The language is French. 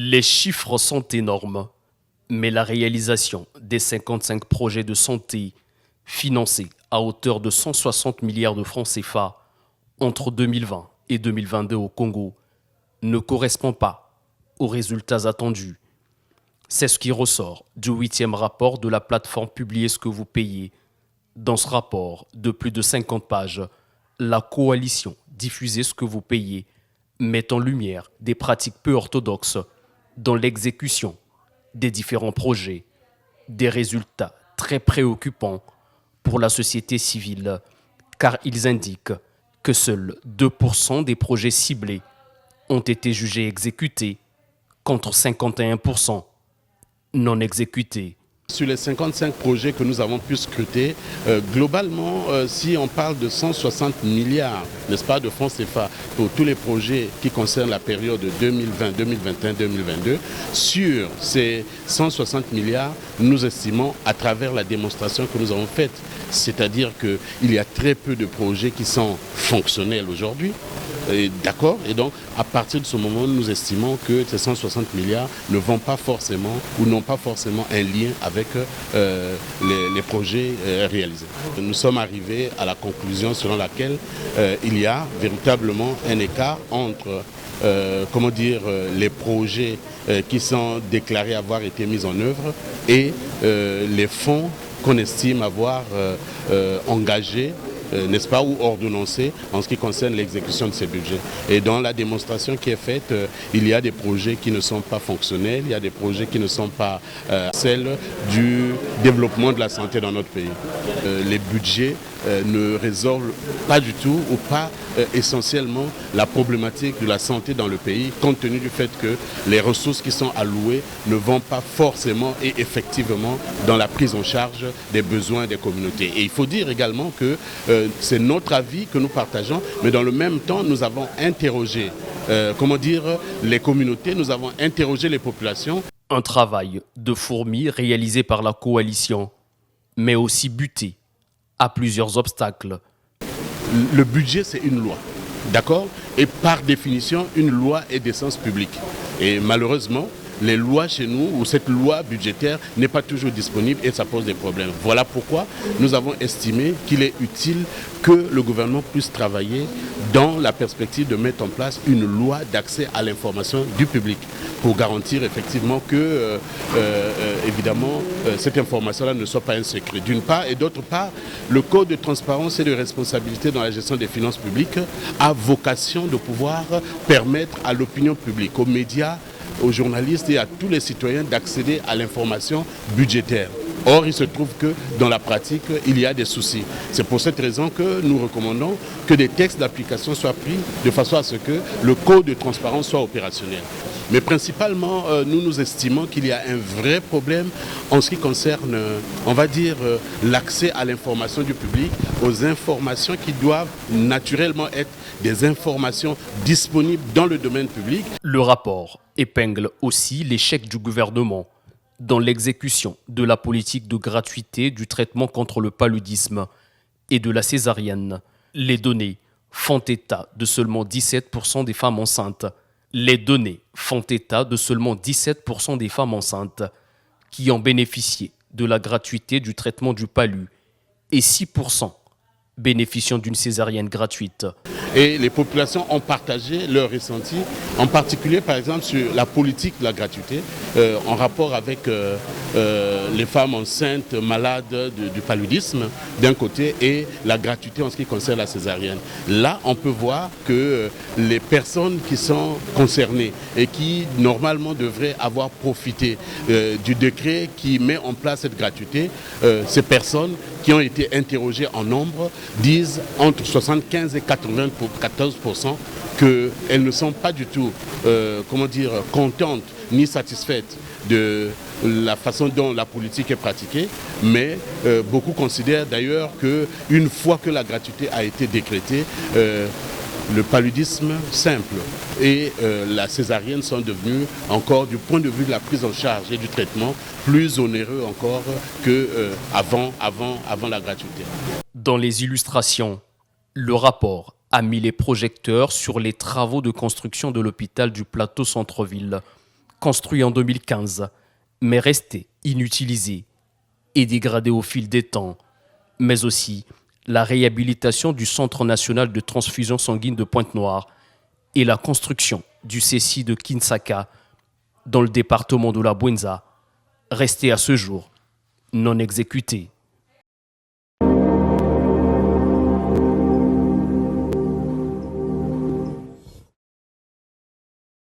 Les chiffres sont énormes, mais la réalisation des 55 projets de santé financés à hauteur de 160 milliards de francs CFA entre 2020 et 2022 au Congo ne correspond pas aux résultats attendus. C'est ce qui ressort du 8e rapport de la plateforme Publiez ce que vous payez. Dans ce rapport de plus de 50 pages, la coalition Diffusez ce que vous payez met en lumière des pratiques peu orthodoxes dans l'exécution des différents projets, des résultats très préoccupants pour la société civile, car ils indiquent que seuls 2% des projets ciblés ont été jugés exécutés, contre 51% non exécutés. Sur les 55 projets que nous avons pu scruter, globalement, si on parle de 160 milliards, n'est-ce pas, de francs CFA pour tous les projets qui concernent la période 2020, 2021, 2022, sur ces 160 milliards, nous estimons à travers la démonstration que nous avons faite, c'est-à-dire qu'il y a très peu de projets qui sont fonctionnels aujourd'hui. D'accord, et donc à partir de ce moment, nous estimons que ces 160 milliards ne vont pas forcément ou n'ont pas forcément un lien avec les projets réalisés. Nous sommes arrivés à la conclusion selon laquelle il y a véritablement un écart entre les projets qui sont déclarés avoir été mis en œuvre et les fonds qu'on estime avoir engagés, n'est-ce pas, ou ordonnancé en ce qui concerne l'exécution de ces budgets. Et dans la démonstration qui est faite, il y a des projets qui ne sont pas fonctionnels, il y a des projets qui ne sont pas celles du développement de la santé dans notre pays. Les budgets ne résolvent pas du tout ou pas essentiellement la problématique de la santé dans le pays, compte tenu du fait que les ressources qui sont allouées ne vont pas forcément et effectivement dans la prise en charge des besoins des communautés. Et il faut dire également que c'est notre avis que nous partageons, mais dans le même temps, nous avons interrogé les communautés, nous avons interrogé les populations. Un travail de fourmi réalisé par la coalition, mais aussi buté à plusieurs obstacles. Le budget, c'est une loi, d'accord? Et par définition, une loi est d'essence publique. Et malheureusement, les lois chez nous, ou cette loi budgétaire n'est pas toujours disponible et ça pose des problèmes. Voilà pourquoi nous avons estimé qu'il est utile que le gouvernement puisse travailler dans la perspective de mettre en place une loi d'accès à l'information du public pour garantir effectivement que, cette information-là ne soit pas un secret, d'une part, et d'autre part, le code de transparence et de responsabilité dans la gestion des finances publiques a vocation de pouvoir permettre à l'opinion publique, aux médias, aux journalistes et à tous les citoyens d'accéder à l'information budgétaire. Or, il se trouve que dans la pratique, il y a des soucis. C'est pour cette raison que nous recommandons que des textes d'application soient pris de façon à ce que le code de transparence soit opérationnel. Mais principalement, nous estimons qu'il y a un vrai problème en ce qui concerne, l'accès à l'information du public, aux informations qui doivent naturellement être des informations disponibles dans le domaine public. Le rapport épingle aussi l'échec du gouvernement dans l'exécution de la politique de gratuité du traitement contre le paludisme et de la césarienne. Les données font état de seulement 17% des femmes enceintes. Les données font état de seulement 17% des femmes enceintes qui ont bénéficié de la gratuité du traitement du palu et 6% bénéficiant d'une césarienne gratuite. Et les populations ont partagé leurs ressentis, en particulier par exemple sur la politique de la gratuité, en rapport avec les femmes enceintes malades du paludisme d'un côté et la gratuité en ce qui concerne la césarienne. Là, on peut voir que les personnes qui sont concernées et qui normalement devraient avoir profité du décret qui met en place cette gratuité, ces personnes qui ont été interrogées en nombre disent entre 75 et 94% qu'elles ne sont pas du tout contentes ni satisfaites de la façon dont la politique est pratiquée, mais beaucoup considèrent d'ailleurs qu'une fois que la gratuité a été décrétée, le paludisme simple et la césarienne sont devenus encore, du point de vue de la prise en charge et du traitement, plus onéreux encore qu'avant la gratuité. Dans les illustrations, le rapport a mis les projecteurs sur les travaux de construction de l'hôpital du plateau centre-ville, construit en 2015, mais resté inutilisé et dégradé au fil des temps, mais aussi la réhabilitation du Centre national de transfusion sanguine de Pointe-Noire et la construction du CECI de Kinsaka dans le département de la Bouenza, restés à ce jour non exécutés.